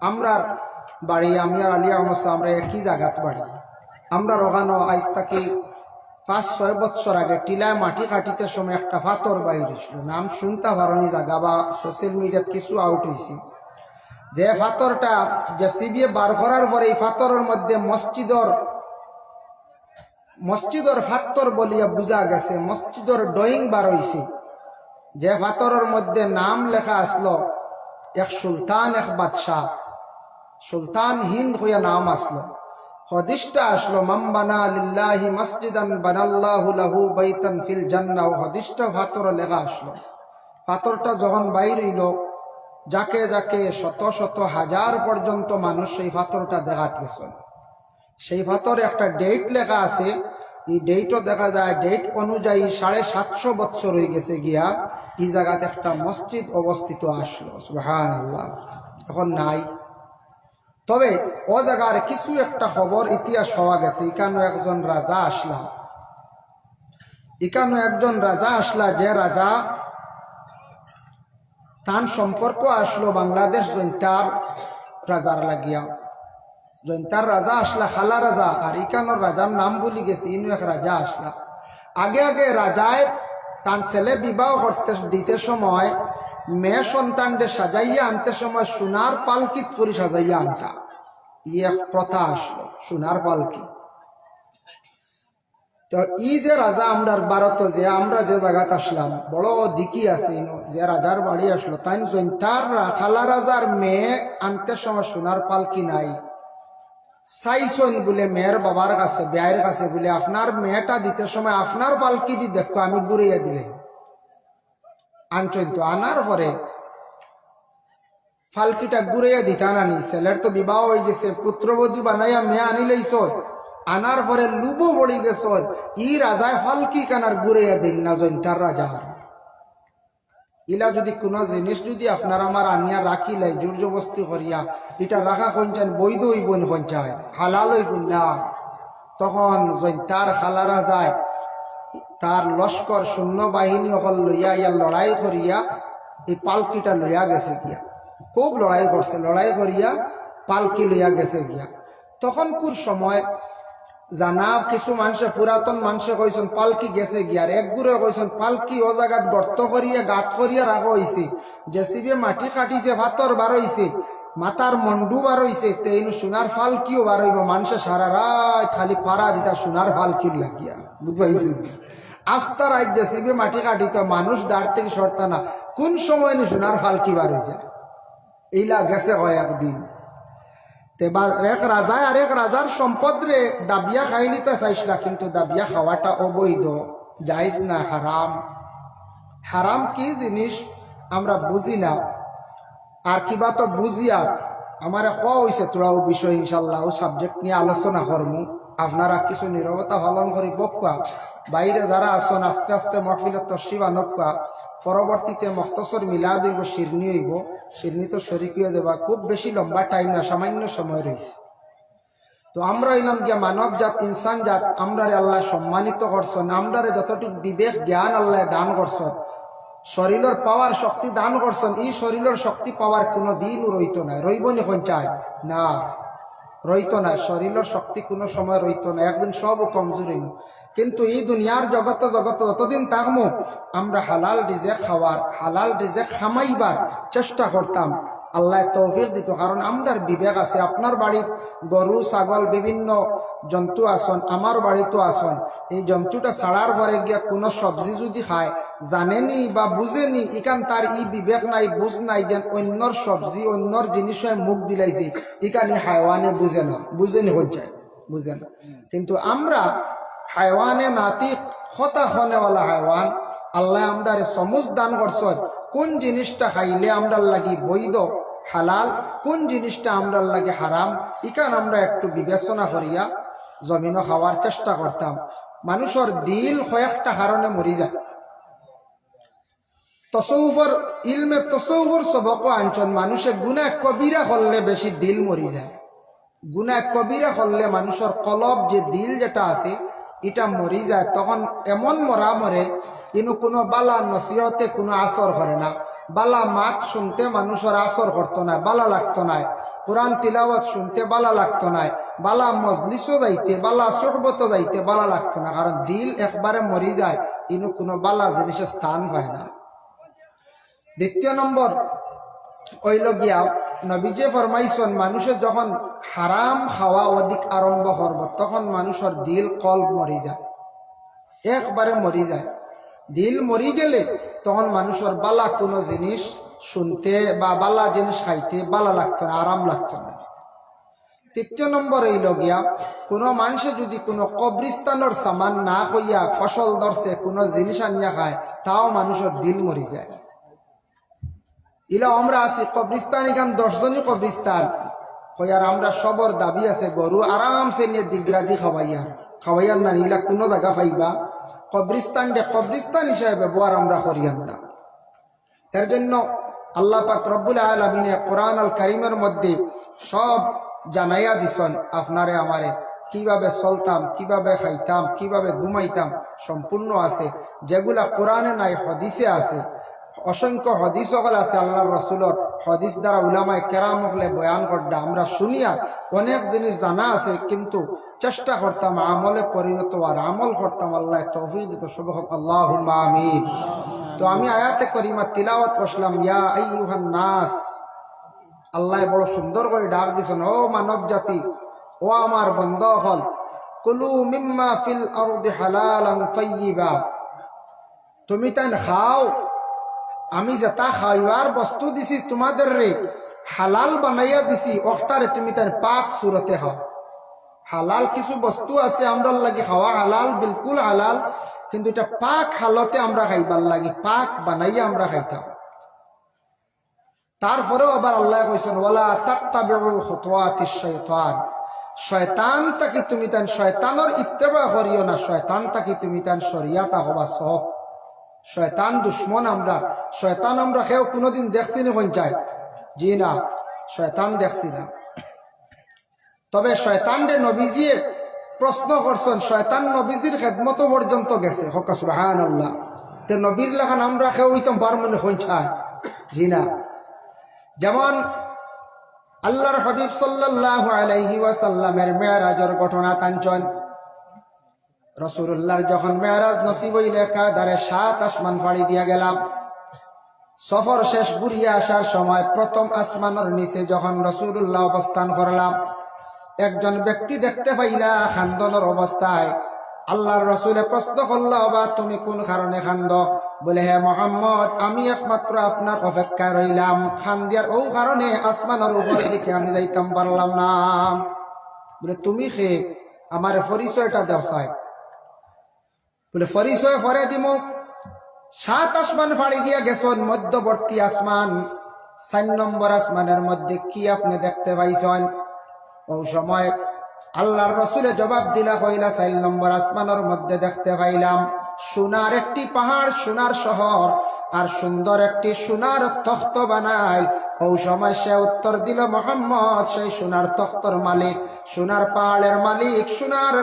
আমরা বাড়ি আমি আর আলী আহমদ সাহেব আমরা একই জায়গাত বাড়ি। আমরা ওখানো আজ থেকে 5-6 বছর আগে টিলায় মাটি কাটিতে সময় একটা পাথর বাইরে ছিল, নাম শুনতে পারি জায়গা বা সোশ্যাল মিডিয়াত কিছু আউট হয়েছে। যে পাথরটা জেসিবি বার করার পরে এই পাথরের মধ্যে মসজিদর পাথর বলিয়া বুঝা গেছে, মসজিদর ড্রয়িং বার হয়েছে। যে পাথরের মধ্যে নাম লেখা আসলো এক সুলতান, এক বাদশাহ, সুলতান হিন্দ হইয়া নাম আসলো। হদিসটা আসলো মান বানা লিল্লাহি মসজিদান বানাল্লাহু লাহু বাইতান ফিল জান্নাহ। হদিসটা পাথর লেখা আসলো। পাথরটা যখন বাইর হইল, যাকে যাকে শত শত হাজার পর্যন্ত মানুষ সেই পাথরটা দেখাত গেছে। সেই পাথরে একটা ডেট লেখা আছে, এই ডেটও দেখা যায় ডেট অনুযায়ী 750 বছর হয়ে গেছে গিয়া এই জায়গাতে একটা মসজিদ অবস্থিত আসলো। সুবহানাল্লাহ। এখন নাই, তবে ও জায়গার কিছু একটা খবর ইতিহাস হওয়া গেছে। এখানে একজন রাজা আসলা, যে রাজা তার সম্পর্ক আসলো বাংলাদেশ জৈন্তার রাজার লাগিয়া। জৈন্তার রাজা আসলা খালা রাজা, আর ইকানোর রাজার নাম বলি গেছি, ইনু এক রাজা আসলা। আগে আগে রাজায় তার ছেলে বিবাহ করতে দিতে সময় মেয়ে সন্তানদের সাজাইয়া আনতে সময় সোনার পালকিত করে সাজাইয়া আনতা। ই এক প্রথা আসলো, সোনার পালকি। তো ই যে রাজা আমরা ভারত যে আমরা যে জায়গাত আসলাম বড় দিকি আছে, যে রাজার বাড়ি আসলো তাই জৈন্তার খালা রাজার মেয়ে আনতে সময় সোনার পালকি নাই। চাইছন বলে মেয়ের বাবার কাছে, বিয়ের কাছে বলে আপনার মেয়েটা দিতে সময় আপনার পালকি দি দেখো আমি ঘুরাইয়া দিলে আনছন। তো আনার পরে পালকিটা ঘুরাইয়া দিতা নানি, ছেলের তো বিবাহ হয়ে গেছে, পুত্রবধূ বানাইয়া মেয়ে আনি লইছ। আনার পরে লুবো পড়ি গেছ, ই রাজায় পালকি কানার ঘুরাইয়া দিন না জৈন্তার রাজার। ইলা যদি কোনো জিনিস যদি আপনার আমার আনিয়া রাখিলাই জোর জবস্তি করিয়া, এটা রাখা কঞ্চান বৈধ হইবন কঞ্চায় হালাল হইবন না। তখন জৈন্তার খালারা যায়, তার লস্কর সৈন্য বাহিনী অকল লইয়া ইয়া লড়াই করিয়া এই পালকিটা লইয়া গেছে গিয়া। খুব লড়াই করছে, লড়াই করিয়া পালকি লইয়া গেছে গিয়া। তখন কোন সময় জানা কিছু মানুষে পুরাতন মানুষে কইছেন পালকি গেছে গিয়ার, এক গুড়ে কইছেন পালকি ও জায়গাত গর্ত করিয়া গাত করিয়া রাখা হয়েছে, জেসিবি মাটি কাটিছে, ভাতর বার হইছে, মাতার মন্ডু বার হইছে, তেইন সোনার পালকিও বার হইব। মানুষে সারা রাত খালি পাড়া দিতা সোনার পালকির লাগিয়া, বুঝবাইছি। আস্তা রাত জেসিবি মাটি কাটিত, মানুষ দাঁড় থেকে সরতা না, কোন সময় নি সোনার পালকি বার হয়েছে। এইলা গেছে হয় একদিন। এক রাজায় আরেক রাজার সম্পদ রে দাবিয়া খাই নিতে চাইছিলা, কিন্তু দাবিয়া খাওয়াটা অবৈধ, জায়েজ না, হারাম। হারাম কি জিনিস আমরা বুঝি না, আর কিবা তো বুঝিয়া আমার কোয়া হয়েছে তোরা ও বিষয় ইনশাল্লাহ ও সাবজেক্ট নিয়ে আলোচনা করমু। আপনারা কিছু নীরবতা পালন করি বকুয়া, বাইরে যারা আসন আস্তে আস্তে মহফিলত তশরিফ আনকুয়া। পরবর্তীতে মখতসর মিলাদ হইব, শিরনি হইব, শিরনি তো শরিক হয়ে যাবা। খুব বেশি লম্বা টাইম না, সামান্য সময় রয়েছে। তো আমরা এলাম গিয়া মানব জাত, ইনসান জাত, আমরারে আল্লাহ সম্মানিত করছেন। আমরারে যতটুকু বিবেক জ্ঞান আল্লাহ দান করছেন, শরীরের পাওয়ার শক্তি দান করছেন, এই শরীরের শক্তি পাওয়ার কোনো দিনও রইত না। রইব নি কোন চায় না, রইত না। শরীরের শক্তি কোনো সময় রইত না, একদিন সব কমজোরি। কিন্তু এই দুনিয়ার জগত যতদিন থাকবো আমরা হালাল রিজেক খাওয়ার, হালাল রিজেক খামাইবার চেষ্টা করতাম। আল্লাহ তৌফিক দিত, কারণ আমরার বিবেক আছে। আপনার বাড়ির গরু ছাগল বিভিন্ন জন্তু আসন, আমার বাড়িতেও আসন। এই জন্তুটা ছাড়ার ঘরে গিয়া কোনো সবজি যদি খায়, জানেনি বা বুঝেনি, ইকান তার ই বিবেক নাই, বুঝ নাই, যেন অন্যর সবজি অন্যর জিনিস মুখ দিলাইছি, ইকানি হায়ওয়ানে বুঝেনি হচ্ছে, বুঝে না। কিন্তু আমরা হায়ওয়ানে নাতিক হতা হনেওয়ালা হায়ওয়ান। আল্লাহ আমরার সমুজ দান করছেন, কোন জিনিসটা খাইলে আমরার লাগি বৈধ হালাল, কোন জিনিসটা আমরার লাগে হারাম, ইকান আমরা একটু বিবেচনা করিয়া জমিনও খাওয়ার চেষ্টা করতাম। মানুষের দিল কয়েকটা কারণে মরি যায়। তসৌফর ইলমে তসৌফর সবক আনছন, মানুষে গুনাহ কবিরা করলে বেশি দিল মরি যায়। গুনাহ কবিরা করলে মানুষের কলব যে দিল যেটা আছে এটা মরি যায়। তখন এমন মরা মরে, কিন্তু কোনো বালা নসিহতে কোনো আসর করে না, বালা মাত শুনতে মানুষের আসর করতো না, বালা লাগতো না। কোরআন তিলাওয়াত শুনতে বালা লাগতো না, বালা মজলিসও যাইতে, বালা সোহবতও যাইতে বালা লাগতো না, কারণ দিল একবারে মরি যায়, ইনু কোনো বালা জিনিসের স্থান পায় না। দ্বিতীয় নম্বর হইল গিয়া নবীজে ফরমাইছেন মানুষের যখন হারাম খাওয়া অধিক আরম্ভ করব তখন মানুষের দিল কল্প মরি যায়, একবারে মরি যায়। দিল মরি গেলে তখন মানুষের বালা কোনো জিনিস শুনতে বা বালা জিনিস খাইতে বালা লাগতো না, আরাম লাগতো না। তৃতীয় নম্বর হইল গিয়া কোনো মানুষে যদি কোনো কবরিস্তানের সামান না হইয়া ফসল ধরছে কোনো জিনিস আনিয়া খায়, তাও মানুষের দিল মরি যায়। ইলা আমরা আছি কবরিস্তান, এখান 10 জনই কবরিস্তান হইয়ার আমরা সবর দাবি আছে গরু আরামসে নিয়ে দিগ্রাদি খাওয়াইয়ার না, ইলা কোনো জায়গা পাইবা কবরিস্তান কবরিস্তান হিসাবে ব্যবহার আমরা করিয়ান না। এর জন্য আল্লাহ পাক রব্বুল আলামিনে কোরআন আল কারীমের মধ্যে সব জানাইয়া দিছেন আপনারে আমারে, কিভাবে চলতাম, কিভাবে খাইতাম, কিভাবে ঘুমাইতাম, সম্পূর্ণ আছে। যেগুলা কোরআনে নাই হাদিসে আছে, অসংখ্য হদিস সকল আছে আল্লাহর রসুলর হদিস দ্বারা উলামায়ে কেরাম হলে বয়ান করতে আমরা শুনিয়া অনেক জিনিস জানা আছে, কিন্তু চেষ্টা করতাম আমলে পরিণত আর আমল করতাম। আল্লাহ তৌফিক দিত সব হোক, আল্লাহুম্মা আমিন। তো আমি আয়াতে করিমা তিলাওয়াত করলাম, ইয়া আইয়ুহান নাস, আল্লাহ বড় সুন্দর করে ডাক দিছেন, ও মানব জাতি, ও আমার বন্দা হল, কুলু মিম্মা ফিল আরদি হালালান তাইয়্যিবা, তুমি তাই খাও, আমি যেটা খাইবার বস্তু দিছি তোমাদের রে হালাল বানাইয়া দিছি, ওটারে তুমি তার পাক সুরতে খাও। হালাল কিছু বস্তু আছে আমরা লাগি খাওয়া হালাল, বিলকুল হালাল, কিন্তু এটা পাক হালতে আমরা খাইবার লাগি, পাক বানাইয়া আমরা খাইতাম। তারপরেও আবার আল্লাহ কইছেন, ওয়ালা তাত্তাবিউ খুতুওয়াতিশ শাইতান, শয়তান তাকে তুমি তান শয়তানের ইত্তেবা করিও না, শয়তান তাকে তুমি তান শরিয়াতা হবা সব। শয়তান দুশ্মন আমরা, শয়তান আমরা কেউ কোনোদিন দেখছি না পঞ্চায়েত, জি না, শয়তান দেখছি না। তবে শয়তানরে নবীজি প্রশ্ন করছেন, শয়তান নবীজির খেদমত পর্যন্ত গেছে, হকা সুবহানাল্লাহ। তে নবীর লেখান আমরা কেউ হইতাম পার মনে পঞ্চায়েত, জি না। যেমন আল্লাহর হাবিব সাল্লাল্লাহু আলাইহি ওয়াসাল্লামের মেরাজের ঘটনা কাঞ্চন, রাসূলুল্লাহর যখন মেরাজ নসিব হইল একাধারে 7 আসমান পাড়ি দিয়া গেলাম। সফর শেষ ঘুরিয়া আসার সময় প্রথম আসমানের নিচে যখন রাসূলুল্লাহ অবস্থান করলাম, একজন ব্যক্তি দেখতে পাইলা খান্দনের অবস্থায়। আল্লাহর রাসূলে প্রশ্ন করল, বা তুমি কোন কারণে খান্দ? বলে, হে মুহাম্মদ, আমি একমাত্র আপনার অপেক্ষায় রইলাম, খান্দিয়ার ও কারণে আসমানের উপর দিকে আমি যাইতাম পারলাম না। বলে, তুমি খে আমার পরিচয়টা দাও চাই। বলে, পরিচয় পরে দিব। 7 আসমান ফাড়ি দিয়া গেছেন, মধ্যবর্তী আসমান 4 নম্বর আসমানের মধ্যে কি আপনি দেখতে পাইছেন? ও সময় আল্লাহর রাসূলে জবাব দিলা, কইলা 4 নম্বর আসমানের মধ্যে দেখতে পাইলাম সোনার একটি পাহাড়, সোনার শহর, আর সুন্দর একটি সোনার তখ্ত বানায়। ও সময় সে উত্তর দিল, মুহাম্মদ সেই সোনার তখ্তর মালিক, সোনার পাহাড়ের মালিক, সোনার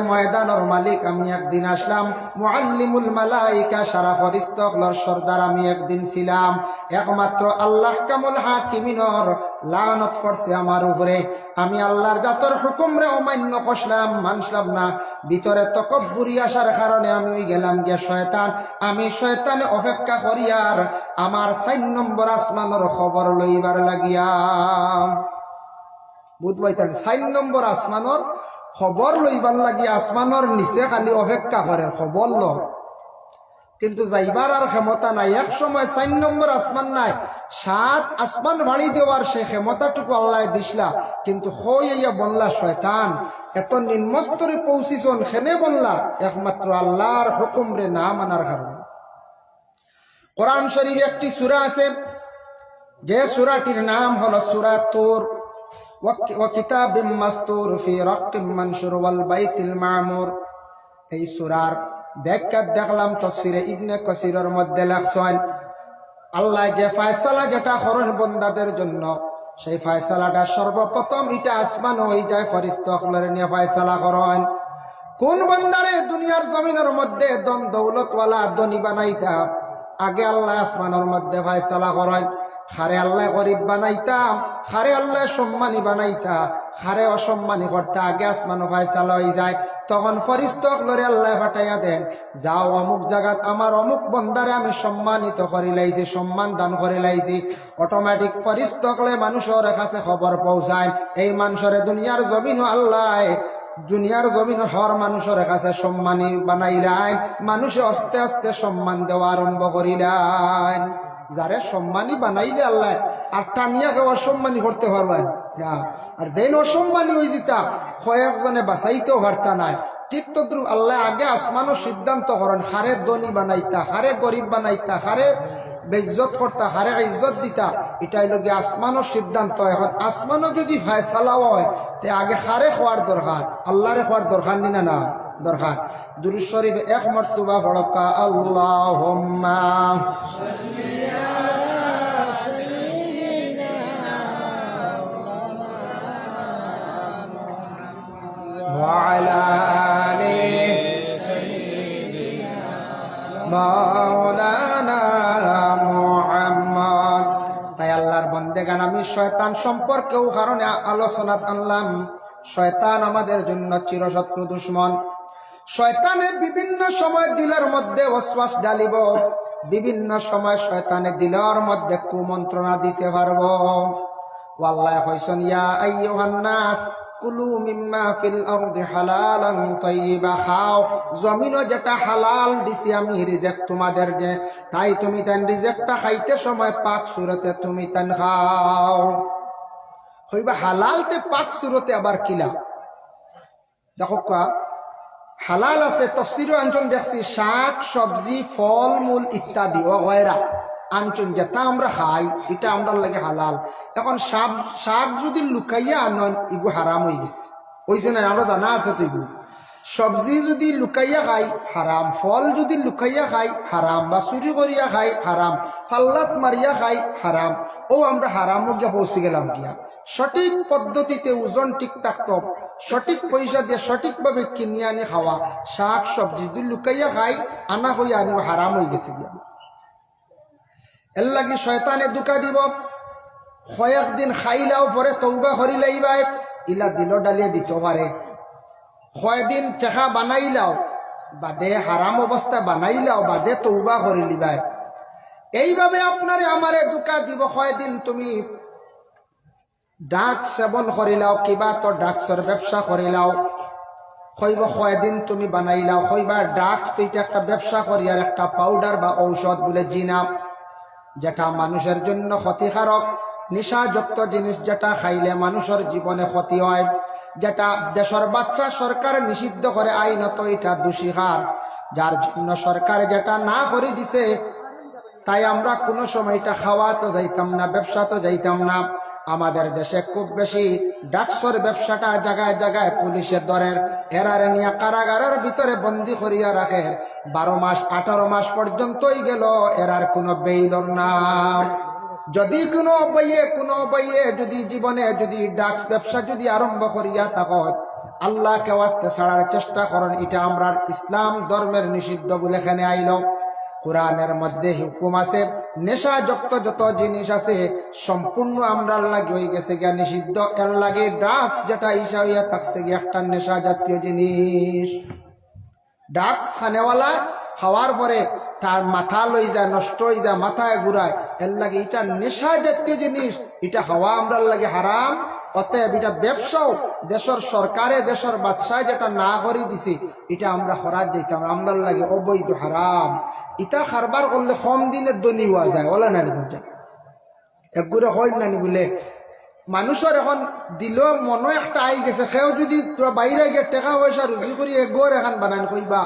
ময়দানের মালিক আমি একদিন আসলাম। মুআল্লিমুল মালাইকা, সারা ফেরেশতাগুলোর সর্দার আমি একদিন ছিলাম। একমাত্র আল্লাহ কামুল হাকিমিনর লানত পড়ছে আমার উপরে। আমি আল্লাহর জাতর হুকুমরে অমান্য করলাম, মানলাম না। ভিতরে তকব্বুরি আসার কারণে আমি গেলাম গিয়া শয়তান। আমি শয়তানে অপেক্ষা করিয়ার আমার 4 নম্বর আসমানের খবর লইবার লাগিয়া। বুঝবাইতেন, 4 নম্বর আসমানের খবর লইবার লাগিয়া আসমানের নিচে খালি অপেক্ষা করে, খবর ল, কিন্তু যাইবার আর ক্ষমতা নাই। এক সময় 4 নম্বর আসমান নাই, 7 আসমান ভাড়ি দেওয়ার সে ক্ষমতাটুকু আল্লাহ দিসলা, কিন্তু হইয়া বললা শয়তান এত নিম্নস্তরে পৌঁছিছন খেনে বললা, একমাত্র আল্লাহর হুকুম রে না মানার কারণে। কোরআন শরীফে একটি সূরা আছে, যে সূরাটির নাম হলো সূরা তুর। ওয়া কিতাবিম মাসতুর ফি রাক্কিম মানশুর ওয়াল বাইতিল মামুর। এই সূরার ব্যাখ্যা দেখলাম তাফসীরে ইবনে কাসিরের মধ্যে লেখছেন, আল্লাহ যে ফয়সালা যেটা করেন বান্দাদের জন্য, সেই ফয়সালাটা সর্বপ্রথম এটা আসমান হয়ে যায়, ফেরেশতাগুলোর নিয়ে ফয়সালা করেন। কোন বান্দারে দুনিয়ার জমিনের মধ্যে দন দৌলতওয়ালা ধনী বানাইতা, আগে আল্লাহ আসমানের মধ্যে ফয়সালা করেন। খারে আল্লাহ গরিব বানাইতাম, খারে আল্লাহ সম্মানী বানাইতা, খারে অসম্মানী করতে আগে আসমানো ফায়সালা হয়ে যায়। তখন ফরিস্তক লরে আল্লাহ পাঠাইয়া দেন, যাও অমুক জায়গাত আমার অমুক বন্দারে আমি সম্মানিত করে লাইছি, সম্মান দান করে লাইছি। অটোমেটিক ফরিস্তকলে মানুষের কাছে খবর পৌঁছায়, এই মানুষের দুনিয়ার জমিন আল্লাহ দুনিয়ার জমিন হর মানুষের কাছে সম্মানী বানাইলেন, মানুষে আস্তে আস্তে সম্মান দেওয়া আরম্ভ করিলেন। যারে সম্মানী বানাইলে আল্লাহ আর টানিয়া কেউ অসম্মানী করতে পারবেন না। আর যেন অসম্মানী হয়ে যেতা কয়েকজনে বাঁচাইতেও পারতা নাই। ঠিক তো আল্লাহ আগে আসমানও সিদ্ধান্ত করেন, হারে ধনী বানাইতা, হারে গরিব বানাইতা, হারে বেইজ্জত করতা, হারে ইজ্জত দিতা, এটাই লগে আসমানও সিদ্ধান্ত। এখন আসমানও যদি ফায়সালাও হয় তে আগে হারে খোয়ার দরকার, আল্লাহরে খোয়ার দরকার নিনা না দরকার। দুরূদ শরীফ এক মর্তবা পড়কা আল্লাহুম্মা وعلى آل مولانا محمد। তাই আল্লাহর বন্দেগান আমি শয়তান সম্পর্কেও কারণে আলোচনা আনলাম। শয়তান আমাদের জন্য চিরশত্রু দুশ্মন। শয়তানে বিভিন্ন সময় দিলের মধ্যে ওয়াসওয়াস ডালিব, বিভিন্ন সময় শয়তানে দিলের মধ্যে কুমন্ত্রণা দিতে পারবো। আল্লাহ কইছেন, ইয়া আইয়ুহান নাস কুলু মিম্মা ফিল আরদি হালালান তাইয়্যিবা, খাও জমিনও যেটা হালাল দিছি আমি রিজিক তোমাদের, যে তাই তুমি তান রিজিকটা খাইতে সময় পাক সুরতে তুমি তান খাও। হইবা হালালতে পাক সুরতে আবার কিলা দেখো কা হালাল আছে তাফসীরে অঞ্চল দেখছি শাক সবজি ফল মূল ইত্যাদি ও গয়রা আনচুন যেটা আমরা খাই এটা আমরা লাগে হালাল। এখন শাক যদি লুকাইয়া আনন ইগু হারাম হয়ে গেছে, ওইছে না? আমরা জানা আছে তো ইগু সবজি যদি লুকাইয়া খাই হারাম, ফল যদি লুকাইয়া খাই হারাম, বা চুরি করিয়া খাই হারাম, ফাল্লাত মারিয়া খাই হারাম। ও আমরা হারামও গিয়া পৌঁছে গেলাম গিয়া। সঠিক পদ্ধতিতে ওজন ঠিক থাকতো, সঠিক পয়সা দিয়ে সঠিকভাবে কিনে আনি খাওয়া শাক সবজি যদি লুকাইয়া খাই আনা হইয়া আনি হারাম হয়ে গেছে গিয়া। এর লাগি শয়তানে দুকা দিব, কয়েকদিন খাইলাও পরে তৌবা করি লাইবাই, ইলা দিল ডালিয়ে দিতে পারে। কয়েকদিন টেকা বানাইলাও বাদে হারাম অবস্থা বানাইলাও বাদে তৌবা করি লিবাই। এইভাবে আপনারে আমারে দুকা দিব। কয়েকদিন তুমি ডাক সেবন করিলাও, কিবা তো ডাকসর ব্যবসা করিলাও, কইব কয়েকদিন তুমি বানাইলাও, কইবা ডাক্স তো এটা একটা ব্যবসা করি আর একটা পাউডার বা ঔষধ বলে জিনাম, যেটা মানুষের জন্য ক্ষতিকারক, নেশাযুক্ত জিনিস যেটা খাইলে মানুষের জীবনে ক্ষতি হয়, যেটা দেশের বাচ্চা সরকার নিষিদ্ধ করে আইনত এটা দোষীকার, যার জন্য সরকার যেটা না করে দিছে তাই আমরা কোনো সময় এটা খাওয়া তো যাইতাম না, ব্যবসা তো যাইতাম না। আমাদের দেশে খুব বেশি ডাকসর ব্যবসাটা জায়গায় জায়গায় পুলিশের দরের, এরারে নিয়ে কারাগারের ভিতরে বন্দি করিয়া রাখে। 12 মাস 18 মাস পর্যন্তই গেল, এরার কোনো বেইলর না। যদি কোনো বইয়ে যদি জীবনে যদি ডাকস ব্যবসা যদি আরম্ভ করিয়া থাকত, আল্লাহকে ওয়াস্তে ছাড়ার চেষ্টা করেন। এটা আমরা ইসলাম ধর্মের নিষিদ্ধ বলে এখানে আইল। কোরআনের মধ্যে হুকুম আছে, নেশাযুক্ত যত জিনিস আছে সম্পূর্ণ আমরার লাগে হয়ে গেছে গিয়া নিষিদ্ধ। এর লাগে ড্রাগস যেটা ইসা হইয়া থাকছে গিয়া একটা নেশা জাতীয় জিনিস। ড্রাগস খানেওয়ালা খাওয়ার পরে তার মাথা লই যায়, নষ্ট হয়ে যায়, মাথায় ঘুরায়, এর লাগে এটা নেশা জাতীয় জিনিস, এটা খাওয়া আমরার লাগে হারাম। অতএব এটা ব্যবসাও দেশের সরকারে দেশের বাদশাহ যেটা না করে দিছে এটা আমরা হরাত যাইতাম, আমরার লাগে অবৈধ হারাম। ইটা খারবার করলে কম দিনের দনি হওয়া যায়, ওলা নানি বলতে একগুড়ে হয় নানি বলে মানুষের এখন দিল মনে একটা আই গেছে। সেও যদি তোরা বাইরে গিয়ে টেকা পয়সা রুজি করি এগোর এখন বানান কইবা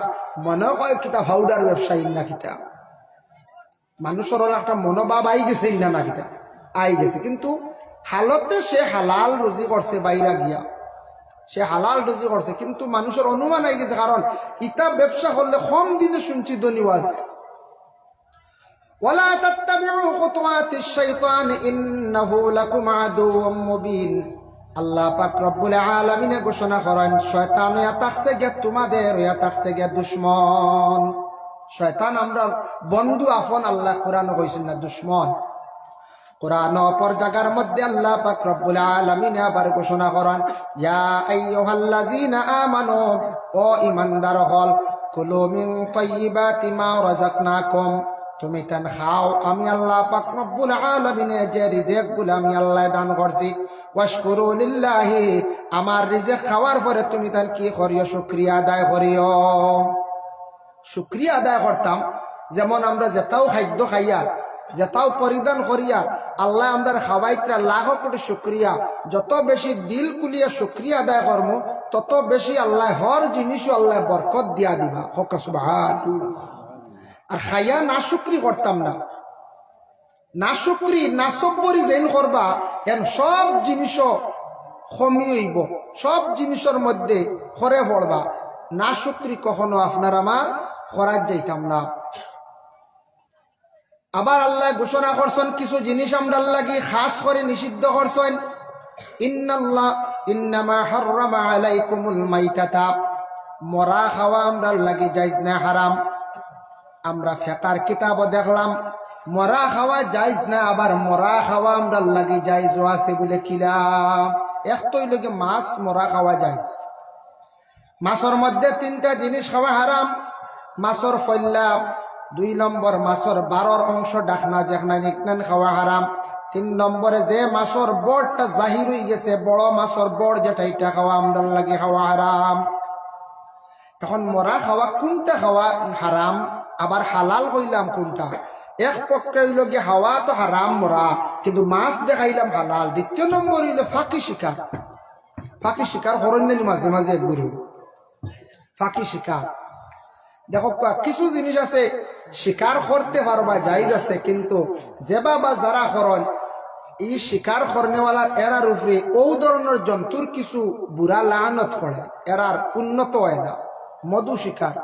মনে কয় কিতা ফাউডার ব্যবসায়ী না কিতা, মানুষের একটা মনোভাব আই গেছে না কিতা আই গেছে। কিন্তু হালতে সে হালাল রুজি করছে, বাইরা গিয়া সে হালাল রুজি করছে, কিন্তু মানুষের অনুমান আই গেছে। কারণ ইতা ব্যবসা করলে কম দিনে শুনছি দনি হওয়া যায়। ওয়ালা তাত্তাবিউ খুতুওয়াতিশ শাইতান ইন্নাহু লাকুম আদুউম মুবিন। আল্লাহ পাক রব্বুল আলামিন ঘোষণা করেন শয়তান ইয়া থাকছে গে তোমাদের, ইয়া থাকছে গে দুশমন। শয়তান আমরা বন্ধু আপন, আল্লাহ কোরআন কইছেন না দুশমন। কোরআন অপর জায়গার মধ্যে আল্লাহ পাক রব্বুল আলামিন আবার ঘোষণা করেন, ইয়া আইয়ুহাল্লাযীনা আমানু, ও ঈমানদার হল, কুলু মিন তাইয়্যিবাতি মা রাযাকনাকুম, তুমি তান খাও আমি আল্লাহ পাক রব্বুল আলামিনে যে রিজিক গুলো আমি আল্লাহ দান করছি, ওয়াশকুরু লিল্লাহি, আমার রিজিক খাওয়ার পরে তুমি তান কি করিও? শুকরিয়া আদায় করিও। শুকরিয়া আদায় করতাম, যেমন আমরা যেটাও খাদ্য খাইয়া, যেটাও পরিধান করিয়া আল্লাহ আমরা খাওয়াইতরা লাখ কোটি শুকরিয়া, যত বেশি দিল কুলিয়া শুকরিয়া আদায় করব তত বেশি আল্লাহ হর জিনিসও আল্লাহ বরকত দিয়া দিবা। হক সুবহানাল্লাহ। আর খাইয়া না শুকরি করতাম না, না শুকরি না সব্বরি যেন করবা, এন সব জিনিসও কমি হইব, সব জিনিসের মধ্যে খরে পড়বা। না শুকরি কখনো আপনার আমার করার যাইতাম না। আবার আল্লাহ ঘোষণা করছেন কিছু জিনিস আমরা লাগি খাস করে নিষিদ্ধ করছেন, ইন্নামা হাররামা আলাইকুমুল মাইতাতা, মরা খাওয়া আমরা লাগি জায়েজ না হারাম। আমরা ফিকহের কিতাব দেখলাম মরা খাওয়া জায়েজ না, আবার মরা খাওয়া আমরা লাগি জায়েজ আছে বলে কিলাম। এক তো লগে মাছ মরা খাওয়া জায়েজ। মাছের মধ্যে তিনটা জিনিস খাওয়া হারাম, মাছের ফল্লা, 2 নম্বর মাছের 12 অংশ ডাকনা যেখানে নিকনান খাওয়া হারাম, 3 নম্বরে যে মাছের বড়টা জাহির হয়ে গেছে, বড় মাছের বড় যেটা, এটা খাওয়া আমদার লাগে খাওয়া হারাম। এখন মরা খাওয়া কোনটা খাওয়া হারাম, আবার হালাল কইলাম কোনটা? এক পক্ষে হইল গিয়ে হাওয়া তো হারাম মরা, কিন্তু মাছ দেখাইলাম হালাল। দ্বিতীয় নম্বর হইল ফাঁকি শিকার। ফাঁকি শিকার হরণ্যের মাঝে মাঝে গুরু ফাঁকি শিকার। দেখো কিছু জিনিস আছে শিকার করতে পারবা জায়েজ আছে, কিন্তু যেবা বা যারা করন এই শিকার করনেওয়ালার এরার উপরে ও ধরনের জন্তুর কিছু বুড়া লানত পড়ে, এরার উন্নত হয় না। মধু শিকার,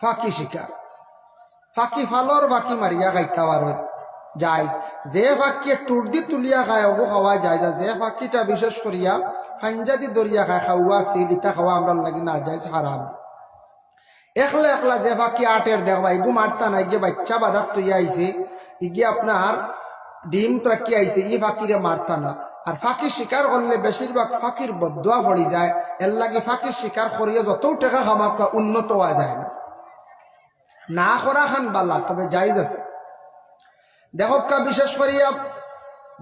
ফাঁকি শিকার, ফাঁকি ফালর ফাঁকি মারিয়া খাইতে পারেন জায়েজ। যে ফাঁকি টুট দি তুলিয়া খায় ওগো খাওয়া যায়, যে ফাঁকিটা বিশেষ করিয়া ফাঞ্জাদি দরিয়া খায় খাওয়া সিলিটা খাওয়া আমরা লাগি না জায়েজ, হারাম। একলা একলা যে ফাঁকি আটের দেখবা এগু মারতা না, গিয়ে বাচ্চা বাজার তুই আইছে, ইগে আপনার ডিম ট্রাকি আইছে, ই ফাঁকিরে মারতা না। আর ফাঁকি শিকার করলে বেশিরভাগ ফাঁকির বদুয়া পড়ি যায়, এর লাগে ফাঁকি শিকার করিয়া যত টাকা খামাকা উন্নত হওয়া যায় না। না করা খান বালা, তবে জায়েজ আছে। দেখো বিশেষ করিয়া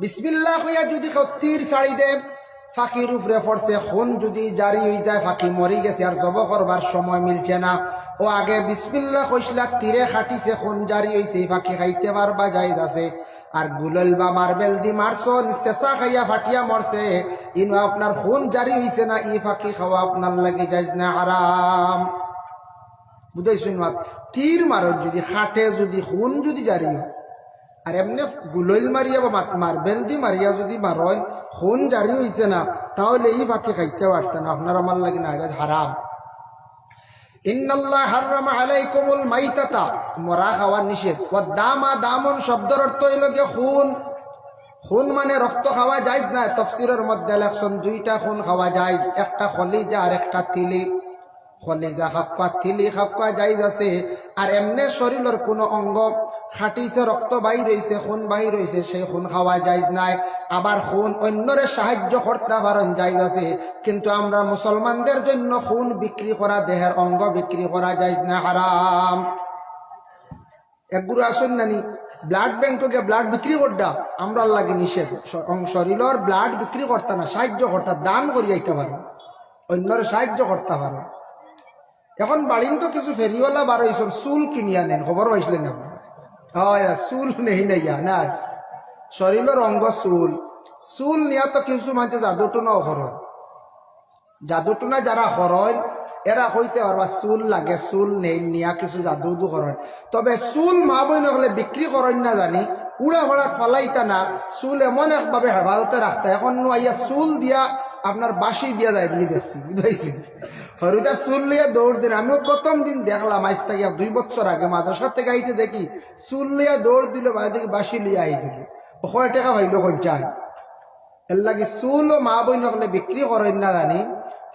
বিসমিল্লাহ হইয়া যদি কেউ তীর ছাড়ি দে, ফাঁকির উপরে পড়ছে, খুন যদি জারি হয়ে যায়, ফাঁকি মরি গেছে আর জব করবার সময় মিলছে না, ও আগে বিসমিল্লাহ কইসলা, তীরে খাটিছে, খুন জারি হয়েছে, ফাঁকি খাইতে পারবা জায়েজ আছে। আর গুলল বা মার্বেল দি মারছো, চেঁচা খাইয়া ফাটিয়া মরছে, ইনো আপনার খুন জারি হয়েছে না, ই ফাঁকি খাওয়া আপনার লাগে জায়েজ না, হারাম। বুঝাইছেন? মাত তীর মারো যদি খাটে, যদি খুন যদি জারি হয়, আর এমনি গুলইল মারিয়া বা মার্বেল দি মারিয়া যদি মারয়, খুন জারি হয়েছে না, তাহলে এই ফাঁকি খাইতে পারতেন, আপনার আমার লাগে না, হারাম। ইন্নাল্লাহ হাররামা আলাইকুমুল মাইতাতা, মরা খাওয়া নিষেধ। ওয়া দামা, দামন শব্দের অর্থ হইল গিয়ে খুন। খুন মানে রক্ত খাওয়া জায়েজ না। তাফসীরের মধ্যে লেখছেন 2টা খুন খাওয়া জায়েজ, একটা খলিজা আর একটা তিলি। খলিজা খাপ্পা, তিলি খাপ্পা জায়েজ আছে। আর এমনি শরীরের কোনো অঙ্গ খাটিছে, রক্ত বাহির হইছে, খুন বাহির হইছে, সেই খুন খাওয়া জায়েজ নাই। আবার খুন অন্যরে সাহায্য করতে পারেন জায়েজ আছে, কিন্তু আমরা মুসলমানদের জন্য খুন বিক্রি করা, দেহের অঙ্গ বিক্রি করা জায়েজ না, হারাম। একগুলো আসুন নানি ব্লাড ব্যাংকে ব্লাড বিক্রি করতা, আমরা লাগে নিষেধ। শরীরের ব্লাড বিক্রি করতে না, সাহায্য করতে, দান করি যাইতে পারো, অন্যরে সাহায্য করতে পারো। এখন বাড়িন তো কিছু ফেরিওয়ালা বার হয়েছেন, চুল কিনিয়া নেন, খবর পাইছিলেন আপনার? হয় চুল নেই নাইয়া না, শরীরের অঙ্গ চুল, চুল নিয়া তো কিছু মানুষ জাদুটুনাও করয়। জাদুটুনা যারা করয় এরা হইতে পারবা চুল লাগে, চুল নেই নিয়া কিছু জাদু করয়। তবে চুল মা বই নহলে বিক্রি করেন না জানি, উড়া ভরা পালাইতা না, চুল এমন একভাবে হেফাজতে রাখতে। এখন আইয়া চুল দিয়া আপনার বাসি দিয়া যায় বলে দেখছি, বুঝাইছি। হরুদা চুল লিয়া দৌড় দিন, আমিও প্রথম দিন দেখলাম, আজ থেকে 2 বছর আগে মাদ্রাসা থেকে আইতে দেখি চুল লিয়া দৌড় দিল, বাইরে থেকে বাসি লিয়া আই গেল, 100 টাকা পাইল পঞ্চায়। এর লাগে চুলও মা বই নহলে বিক্রি করেন না জানি।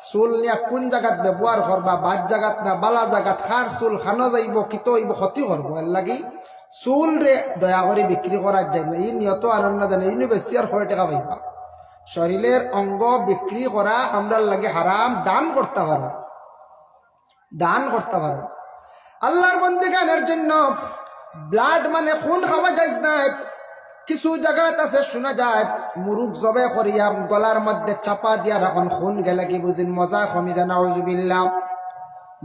চুল নিয়া কোন জায়গাত ব্যবহার করবা, বাদ জায়গাত না বালা জায়গাত খার চুল খানো যাইব, কিতো হইব, ক্ষতি করবো। এর লাগি চুল রে দয়া করে বিক্রি করার যায় না, এই নিয়ত আনন্দ দেন, এই বেশি আর 100 টাকা পাইবা। শরীরের অঙ্গ বিক্রি করা আমরা লাগে হারাম, দান করতে পারো, দান করতে পারো। আল্লাহর বন্দেগানের জন্য ব্লাড মানে খুন খাওয়া যায় না। কিছু জায়গাত আছে শোনা যায় মুরুগ জবে করিয়া গলার মধ্যে চাপা দিয়া রাখন, খুন গেলে কি বুঝিন মজা কমি যায়, নাউজুবিল্লাহ।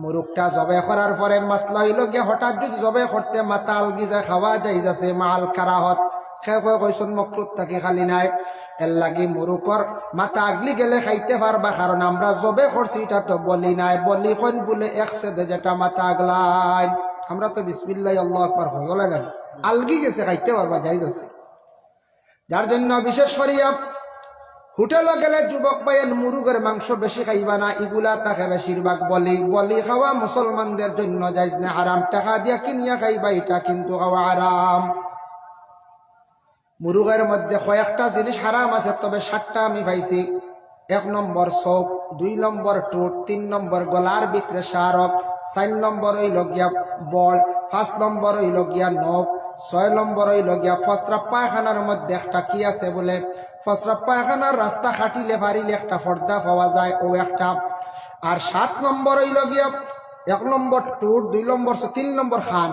মুরুগটা জবে করার পরে মাসলা হইল গিয়ে হঠাৎ যদি জবে করতে মাথা আলগি যায়, খাওয়া যাই যাচ্ছে মাল কারাহত কইসন মকরুত থাকি খালি নাই। এর লাগি মুরুকর মাথা আগলি গেলে খাইতে পারবা, কারণ আমরা জবে করছি এটা তো বলি নাই। বলি কোন বলে একসাথে যেটা মাথা আগলাই, আমরা তো বিসমিল্লাহ আল্লাহু আকবার হয়ে গেল না, আলগি গেছে খাইতে পারবা, যাই যাচ্ছে। যার জন্য বিশেষ করিয়া হোটেলে গেলে যুবক ভাইয়ের মুরুগের মাংস বেশি খাইবা না, এগুলা তাকে বেশিরভাগ বলি। বলি খাওয়া মুসলমানদের জন্য যাইজ না, হারাম। টাকা দিয়া কিনিয়া খাইবা এটা কিন্তু খাওয়া হারাম। মুরুগের মধ্যে কয়েকটা জিনিস হারাম আছে, তবে 7টা আমি পাইছি। 1 নম্বর চোখ, 2 নম্বর ঠোঁট, 3 নম্বর গলার ভিতরে সারক, 4 নম্বর হইল গিয়া বল, 5 নম্বর হইল গিয়া নখ, 6 নম্বর হইল গিয়া ফসরা পায়খানার মধ্যে একটা কি আছে বলে, ফসরা পায়খানার রাস্তা খাটিলে পারিলে একটা পর্দা পাওয়া যায়, ও একটা। আর 7 নম্বর হইল গিয়া 1 নম্বর ঠোঁট, 2 নম্বর 3 নম্বর খান।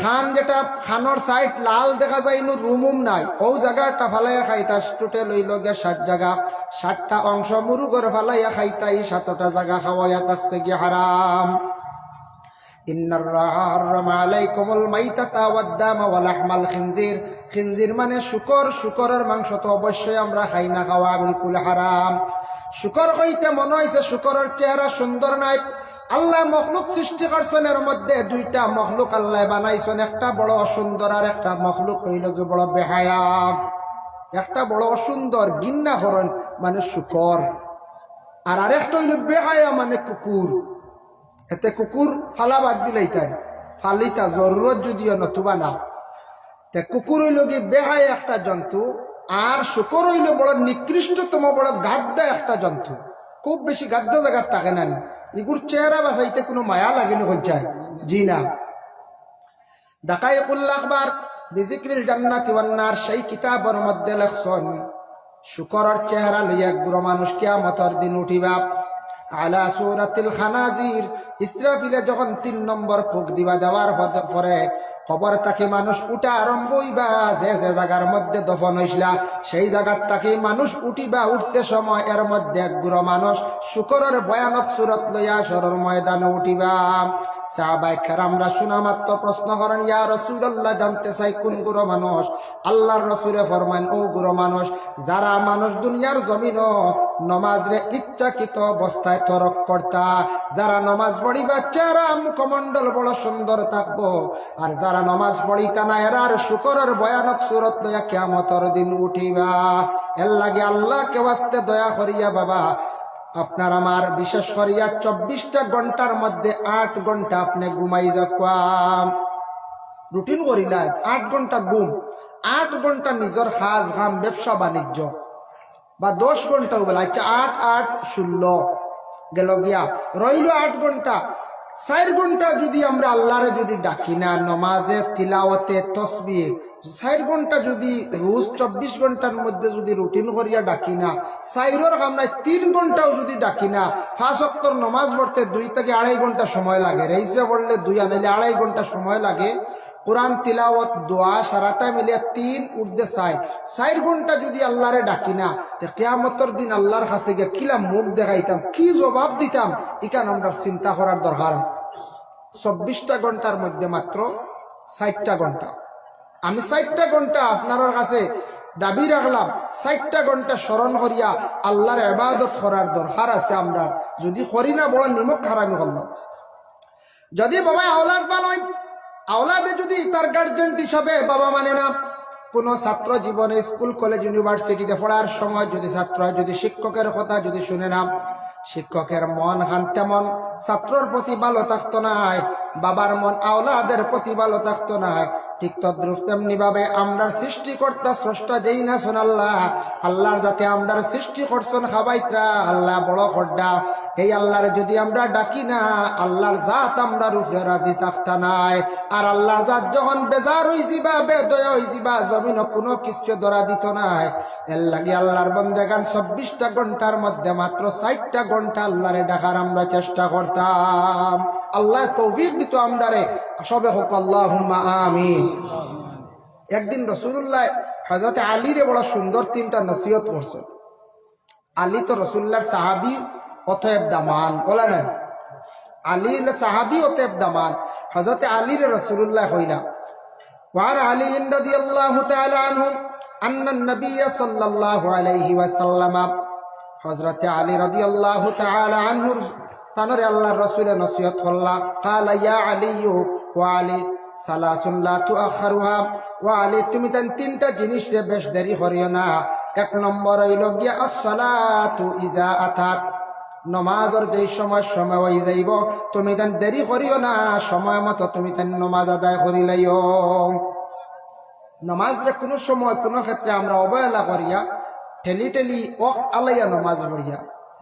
খান যেটা খানোর সাইড লাল দেখা যায়, ইনু রুমুম নাই, ও জায়গাটা ফালাইয়া খাইতা। টোটাল হইল গিয়া 7 জায়গা, 7টা অংশ মুরুগর ফালাইয়া খাইতা, এই 7টা জায়গা খাওয়াইয়া থাকছে গিয়া হারাম। খিনজির মানে শুকর, শুকরের মাংস তো অবশ্যই আমরা খাই না, খাওয়া বিলকুল হারাম। শুকর হইতে মনে হয়েছে শুকরের চেহারা সুন্দর নাই। আল্লাহ মখলুক সৃষ্টি করছেন, এর মধ্যে 2টা মখলুক আল্লাহ বানাইছেন, একটা বড় অসুন্দর আর একটা মখলুক হইল যে বড় বেহায়া। একটা বড় অসুন্দর গিন্না হরণ মানে শুকর, আর আরেকটা হইল বেহায়া মানে কুকুর। এতে কুকুর ফালা বাদ দিলাইতেন, ফালিতা জরুরত যদিও নতুবা না। কুকুর হইল কি বেহায়া একটা জন্তু, আর শুকর হইল বড় নিকৃষ্টতম বড় গাদ্দা একটা জন্তু। খুব বেশি গাদ্দা জায়গার থাকে না, এগুর চেহারা বাসাইতে কোনো মায়া লাগেনি হঞ্চায়, জি না। দাকাইকুল আখবার বিজিক্রিল জান্নাতি ওয়ান নার, সেই কিতাবের মধ্যে লেখছেন শুকরের চেহারা লইয়া গুরু মানুষ কিয়ামতের দিন উঠিবা আলা সূরাতিল খানাজির। ইসরাফিলে যখন 3 নম্বর ফুক দিবা, দেওয়ার পরে খবর তাকে মানুষ উঠা আরম্ভ হইবা। যে যে জায়গার মধ্যে দফন হইসলা সেই জায়গার তাকে মানুষ উঠিবা। উঠতে সময় এর মধ্যে এক গুরু মানুষ শুকরের ভয়ানক সুরত লইয়া সরর ময়দানে উঠিবা। সাহাবায়ে কেরামরা শোনা মাত্র প্রশ্ন করেন, ইয়া রাসূলুল্লাহ, জানতে চাই কোন গুরু মানুষ? আল্লাহর রাসূলে ফরমান, ও গুরু মানুষ যারা মানুষ দুনিয়ার জমিন নমাজরে ইচ্ছাকৃত অবস্থায় তরক করতা। যারা নমাজ পড়িবা চেহারা মুখমণ্ডল বড় সুন্দর থাকবো, আর যারা নমাজ পড়িতা না এরার শুকরের ভয়ানক সুরত লইয়া কিয়ামতের দিন উঠিবা। এর লাগে আল্লাহকে ওয়াস্তে দয়া করিয়া বাবা, আপনার আমার বিশেষ করিয়া 24টা ঘন্টার মধ্যে 8 ঘন্টা আপনি ঘুমাই যাকাম, রুটিন করিলা 8 ঘন্টা ঘুম, 8 ঘন্টা নিজের কাজ কাম ব্যবসা বাণিজ্য, বা 10 ঘন্টা বলা, আচ্ছা 8 8 16 গেল গিয়া, রইল 8 ঘন্টা। 4 ঘন্টা যদি আমরা আল্লাহরে যদি ডাকি না, নমাজে তিলাওয়াতে তসবিহ 4 ঘন্টা যদি রোজ 24 ঘন্টার মধ্যে যদি রুটিন করিয়া ডাকি না, 4 কাম নাই 3 ঘন্টাও যদি ডাকি না, 5 ওয়াক্তের নমাজ পড়তে 2 থেকে 2.5 ঘন্টা সময় লাগে, রেইসে পড়লে 2 আনাইলে 2.5 ঘন্টা সময় লাগে। কোরআন তিলাওয়াত দোয়া সারাটা মিলিয়ে 3 ঊর্ধ্বে 4 ঘন্টা যদি আল্লাহরে ডাকি না, কিয়ামতের দিন আল্লাহর কাছে গিয়ে কিলা মুখ দেখাইতাম, কি জবাব দিতাম, ইকান আমরা চিন্তা করার দরকার আছে। 24টা ঘন্টার মধ্যে মাত্র 60টা ঘন্টা, আমি 60টা ঘন্টা আপনার কাছে দাবি রাখলাম, 60টা ঘন্টা স্মরণ করিয়া আল্লাহর ইবাদত করার দরকার আছে আমরা। যদি করি না বড় নিমক হারামি করলাম। যদি বাবা আওলাদ বানাই, আওলাদে যদি তার গার্জেন হিসাবে বাবা মানে না, কোনো ছাত্র জীবনে স্কুল কলেজ ইউনিভার্সিটিতে পড়ার সময় যদি ছাত্র যদি শিক্ষকের কথা যদি শুনে না, শিক্ষকের মন হান তেমন ছাত্রর প্রতি ভালো থাকতো নাই, বাবার মন আওলাদের প্রতি ভালো থাকতো নাই, ঠিক তদ্রুপ তেমনি ভাবে আমরার সৃষ্টিকর্তা স্রষ্টা যেই না শোন আল্লাহ, আল্লাহর যাতে আমরার সৃষ্টি করছেন খাবাইতরা আল্লাহ বড় খড্ডা, এই আল্লাহর যদি আমরা ডাকি না আল্লাহর জাত আমরা রূপে রাজি থাকতা নাই। আর আল্লাহর জাত যখন বেজার হই যাবা বেদয়া হই যাবা জমিন কোনো কিছু ধরা দিত নাই। এর লাগি আল্লাহর বন্দেগান 24টা ঘন্টার মধ্যে মাত্র 60টা ঘন্টা আল্লাহরে ডাকার আমরা চেষ্টা করতাম। আল্লাহ তৌফিক দিত আমদারে, সবে হোক আল্লাহুম্মা আমিন। একদিন রাসূলুল্লাহ হযরত আলীরে বড় সুন্দর 3টা নসিহত করছে। আলী তো রাসূলুল্লাহর সাহাবী অতএব দামান, বলা না আলী সাহাবী অতএব দামান। হযরত আলীরে রাসূলুল্লাহ কইলা ওয়ান আলী রাদিয়াল্লাহু তাআলা আনহু আন্নান নবী সাল্লাল্লাহু আলাইহি ওয়াসাল্লাম, হযরত আলী রাদিয়াল্লাহু তাআলা আনহুর তানরে আল্লাহর রাসূল নসিহত করলা। ক্বালা ইয়া আলী ওয়া আলী সালাসুন লা তুআখিরুহা, ওয়া আলী তুমি তান 3টা জিনিস রে বেশ দেরি করিও না। 1 নম্বর হইল গিয়া আসসালাতু ইজা আতাত, নমাজের যেই সময় হয়ে যাইব তুমি তান দেরি করিও না, সময় মতো তুমি তান নমাজ আদায় করিলাইও। নমাজ রে কোনো সময় কোনো ক্ষেত্রে আমরা অবহেলা করিয়া ঠেলি ঠেলি আলাইয়া নমাজ পড়িয়া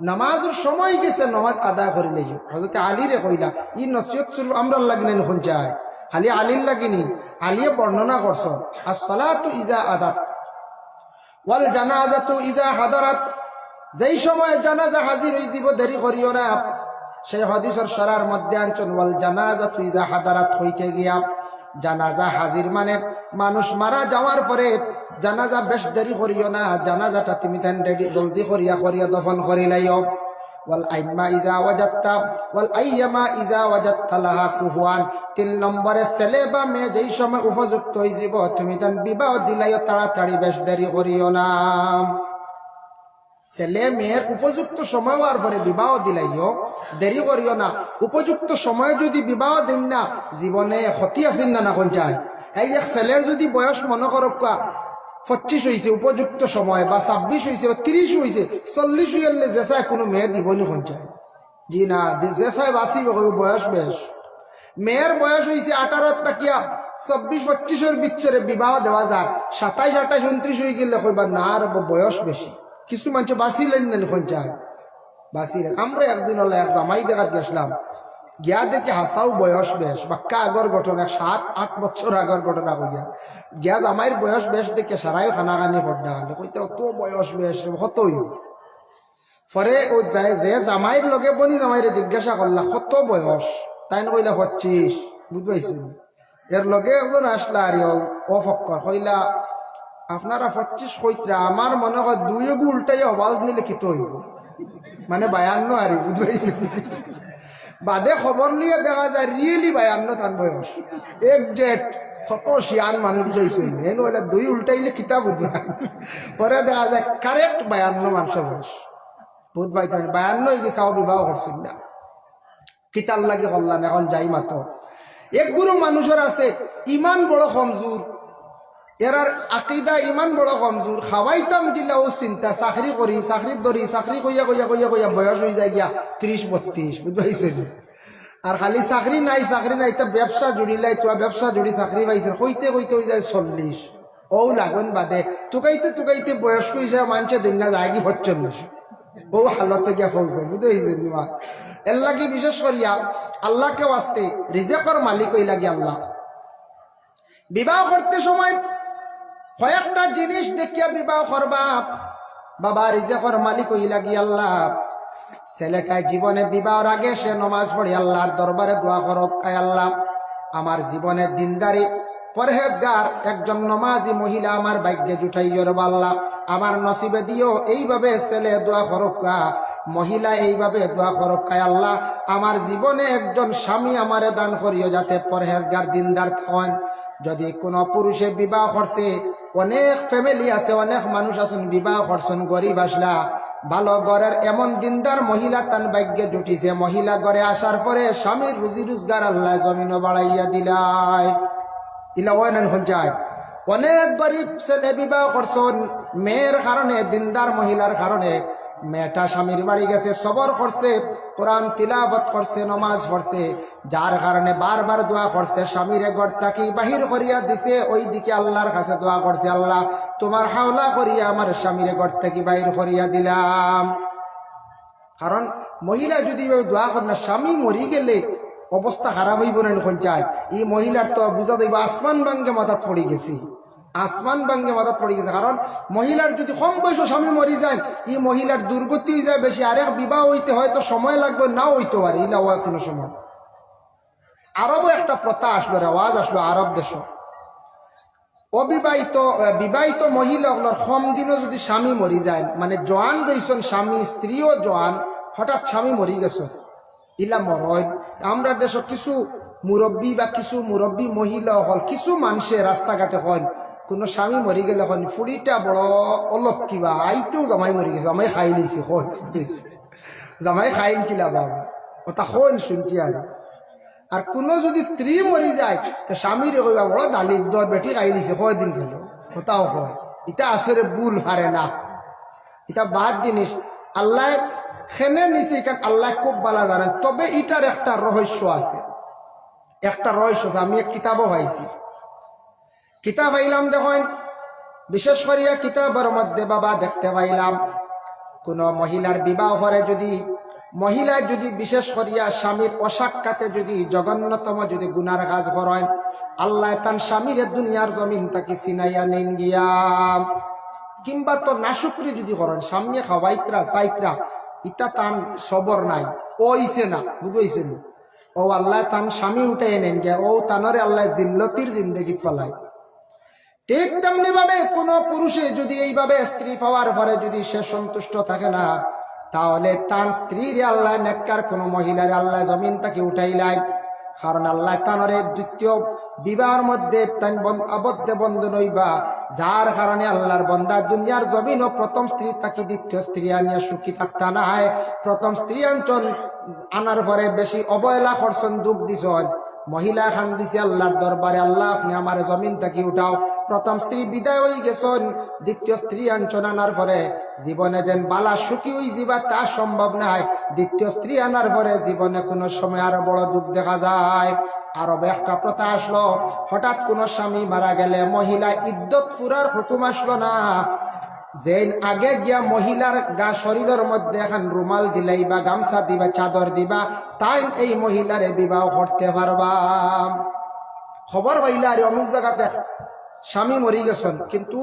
নামাজের সময় গেছে নমাজ আদায় করিলেই। হযরত আলী রে কইলা ই নসিহত শুরু আমরা লাগিনি নখন যায়, খালি আলীর লাগিনি। আলীয়ে বর্ণনা করছ আসসালাতু ইজা আদাত ওয়াল জানাজাতু ইজা হাদারাত, যেই সময় জানাজা হাজির হয়ে যাব দেরি করিও না। সেই হাদিসের সরার মধ্যে আনছেন ওয়াল জানাজাতু ইজা হাদারাত হইতে গিয়া, জানাজা হাজির মানে মানুষ মারা যাওয়ার পরে জানাজা বেশ দেরি করিও না, জানাজাটা তুমি তেন রেডি জলদি করিয়া দফন করিলাইও। ওয়াল আইম্মা ইজা ওয়াজাত্তা ওয়াল আইয়ামা ইজা ওয়াজাত্তা লাহা কুহুয়ান, 3 নম্বরে ছেলে বা মেয়ে যেই সময় উপযুক্ত হয়ে যাব তুমি তেন বিবাহ দিলাইও, তাড়াতাড়ি বেশ দেরি করিও না। ছেলে মেয়ের উপযুক্ত সময় হওয়ার পরে বিবাহ দিলাইও, দেরি করিও না। উপযুক্ত সময়ে যদি বিবাহ দিন না জীবনে ক্ষতি আসেন না কোন চায়। এই যে ছেলের যদি বয়স মনে করো 25 হয়েছে উপযুক্ত সময়, বা 26 হয়েছে বা 30 হয়েছে, 40 হইলে যে চায় কোনো মেয়ে দিবনি কোন চায়। জি না, যে চায় বাঁচিব বয়স বেশ। মেয়ের বয়স হয়েছে 18 তাকিয়া 24-25 বিচ্ছেরে বিবাহ দেওয়া যায়। 27, 28, 29 হয়ে গেলে কইবা না আর বয়স বেশি। কিছু মানুষ বাঁচিলেন না লিখন চায়, বাঁচিলেন। আমরা একদিন হলো এক জামাই দেখাত গেছিলাম, গিয়া দেখি হাসাও বয়স বেশ, বাক্কা আগর ঘটনা 7-8 বছর আগর ঘটনা কইয়া গিয়া জামাইয়ের বয়স বেশ দেখে সারাই খানাখানি পড়না গেলে কইতে অত বয়স বেশ কতই। পরে ও যায় যে জামাইয়ের লগে বনি জামাইরে জিজ্ঞাসা করলা কত বয়স, তাই না কইলা 25, বুঝতে পাইছেন। এর লগে একজন আসলা আর অফক্কর কইলা আপনারা 25 কইত্রা, আমার মনে হয় 2 উল্টাই আওয়াজ নিলে কিতো হইব, মানে 52 আর বুঝতে পাইছেন। বাদে খবর নিয়ে দেখা যায় রিয়েলি 52 তার বয়স একজেক্ট। কত শিয়ান মানুষ যাইছেন এন হইলে 2 উল্টাইলে কিতাব বুঝলা। পরে দেখা যায় কারেক্ট 52 মানুষের বয়স, বুঝ পাইতেন 52 হয়ে গেছে, বিবাহ করছেন না কিতার লাগে করলাম। এখন যাই মাত্র এক গুরু মানুষের আছে ইমান বড় কমজোর, এরার আকিদা ইমান বড় কমজোর। খাওয়াইতাম গিলা ও চিন্তা চাকরি করি চাকরির ধরি চাকরি কইয়া কইয়া কইয়া কইয়া বয়স হয়ে যায় গিয়া 30-32, বুঝতে পারছেন। আর খালি চাকরি নাই তা ব্যবসা জুড়িলাই, তোরা ব্যবসা জুড়ি চাকরি পাইছে কইতে কইতে হয়ে যায় 40। ও লাগুন বাদে টুকাইতে বয়স হয়েছে মানছে দিন না যায় কি 45, ও হালতে গিয়া ফলছে, বুঝতে পারছেন। এর লাগি বিশেষ করিয়া আল্লাহকে আসতে রিজেকর মালিক হই লাগে আল্লাহ। বিবাহ করতে সময় কয়েকটা জিনিস দেখিয়া বিবাহ করবা। বাবা রিজেকর মালিক হই লাগি আল্লাহ। ছেলেটাই জীবনে বিবাহর আগে সে নমাজ পড়ি আল্লাহর দরবারে দোয়া করক, আয় আল্লাহ আমার জীবনে দিনদারি পরহেজগার একজন নমাজি মহিলা আমার ভাগ্যে জুটাইও রে আল্লাহ, আমার নসিবে দিও। এইভাবে ছেলে দোয়া করক, মহিলা এইভাবে দোয়া করক, আয় আল্লাহ আমার জীবনে একজন স্বামী আমারে দান করিও যাতে পরহেজগার দিনদার হন। যদি কোনো পুরুষে বিবাহ করছে, অনেক ফ্যামিলি আছে, অনেক মানুষ আছেন বিবাহ করছেন গরিব আসলা, ভালো ঘরের এমন দিনদার মহিলা তান ভাগ্যে জুটিছে। মহিলা ঘরে আসার পরে স্বামীর রুজি রোজগার আল্লাহ জমিনও বাড়াইয়া দিলাই। ইলা ওয়ান হঞ্জায় অনেক গরিব ছেলে বিবাহ করছেন মেয়ের কারণে, দিনদার মহিলার কারণে। মেয়েটা স্বামীর বাড়ি গেছে, সবর করছে, কোরআন তিলাবত করছে, নমাজ পড়ছে, যার কারণে বারবার দোয়া করছে, স্বামীরে ঘর থাকি বাহির করিয়া দিছে। ওই দিকে আল্লাহর কাছে দোয়া করছে, আল্লাহ তোমার হাওলা করিয়া আমার স্বামীরে ঘর থাকি বাহির করিয়া দিলাম। কারণ মহিলা যদি দোয়া করে না, স্বামী মরি গেলে অবস্থা খারাপ হইব না। যায় এই মহিলার তো বুঝা দেব আসমান ভাঙ্গে মাথাত পড়ে গেছি, আসমান ভাঙ্গে মাথাত পড়ে গেছে। কারণ মহিলার যদি কম বয়স স্বামী মরি যায়, এই মহিলার দুর্গতি হয়ে যায় বেশি। আরেক বিবাহ হইতে হয়তো সময় লাগবে, নাও হইতে পারে, ইলা হওয়ার কোনো সময়। আরবও একটা প্রথা আসলো, রেওয়াজ আসলো আরব দেশ, অবিবাহিত বিবাহিত মহিলাগুলোর কম দিনও যদি স্বামী মরি যায়, মানে জোয়ান রইছেন স্বামী, স্ত্রীও জোয়ান, হঠাৎ স্বামী মরি গেছে, ইলা মরয়। আমরা দেশ কিছু মুরব্বী বা কিছু মুরব্বী মহিলা হল, কিছু মানুষে রাস্তাঘাটে হয়, কোনো স্বামী মরি গেলে হন ফুড়িটা বড় অলক কিবা আইতেও জামাই মরি গেছে, জামাই খাই লিছে, হয় জামাই খাইল কিলা বাবা কথা হন শুনছি। আর কোনো যদি স্ত্রী মরি যায় তো স্বামীরে কইবা বড় দালির দর বেটি খাই দিছে, কয়দিন গেল কোথাও হয়। এটা আসলে ভুল হারে না, এটা বাদ জিনিস। আল্লাহ খেনে নিছে, কারণ আল্লাহ খুব ভালো জানেন। তবে এটার একটা রহস্য আছে, একটা রহস্য আছে। আমি এক কিতাবও পাইছি, কিতাব পাইলাম দেখেন, বিশেষ করিয়া কিতাবের মধ্যে বাবা দেখতে পাইলাম, কোন মহিলার বিবাহ করে যদি মহিলা যদি বিশেষ করিয়া স্বামীর অসাক্ষাতে যদি জঘন্যতম যদি গুনার কাজ করেন, আল্লাহ তান স্বামীর দুনিয়ার জমিন তাকে চিনাইয়া নেন গিয়া। কিংবা তো নাশুকরি যদি করেন, স্বামী খাওয়াইত্রা চাইত্রা, ইটা তান সবর নাই, ওইছে না, বুঝেছেন? ও আল্লাহ তান স্বামী উঠে নেন গিয়া, ও তানরে আল্লাহ জিল্লতির জিন্দগি ফলায়। ঠিক তেমনি ভাবে কোন পুরুষে যদি এইভাবে স্ত্রী পাওয়ার পরে যদি সে সন্তুষ্ট থাকে না, তাহলে তার স্ত্রীর আল্লাহ নেককার কোন মহিলার আল্লাহ জমিন তাকে উঠাইলাই। কারণ আল্লাহ তানরে দ্বিতীয় বিবাহের মধ্যে আবদ্ধ বন্ধন হইবা, যার কারণে আল্লাহর বন্দা দুনিয়ার জমিন ও প্রথম স্ত্রী তাকে দ্বিতীয় স্ত্রী আনিয়া সুখী থাকতা নাই। প্রথম স্ত্রী আনছন আনার পরে বেশি অবহেলা করছেন, দুঃখ দিছন, মহিলা খান দিছে আল্লাহর দরবারে, আল্লাহ আপনি আমার জমিন তাকে উঠাও। প্রথম স্ত্রী বিদায় হয়ে গেছেন, দ্বিতীয় স্ত্রী আনছন, আনার পরে জীবনে যেন বালা সুখী হয়ে যাবা তা সম্ভব নাই। দ্বিতীয় স্ত্রী আনার পরে জীবনে কোনো সময় আরো বড় দুঃখ দেখা যায়। আরবে একটা প্রথা আসলো, হঠাৎ কোনো স্বামী মারা গেলে মহিলা ইদ্যত পুরার হুকুম আসলো না, যেন আগে গিয়া মহিলার গা শরীরের মধ্যে এখন রুমাল দিলাই বা গামছা দিবা, চাদর দিবা, তাই এই মহিলারে বিবাহ করতে পারবা। খবর পাইলা আর অমুক জায়গাতে স্বামী মরি গেছেন, কিন্তু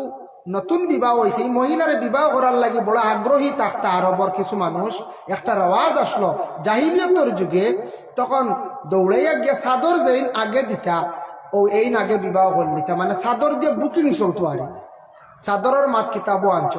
নতুন বিবাহ হয়েছে, এই মহিলারে বিবাহ করার লাগি বড় আগ্রহী থাকতা আরবর কিছু মানুষ। একটা রেওয়াজ আসলো জাহিলিয়তর যুগে, তখন দৌড়াইয়া গিয়া চাদর যেইন আগে দিতা, ও এইন আগে বিবাহ করে নিতা, মানে চাদর দিয়ে বুকিং চলতো। আর চাদরের মাত কিতাবও আনছ।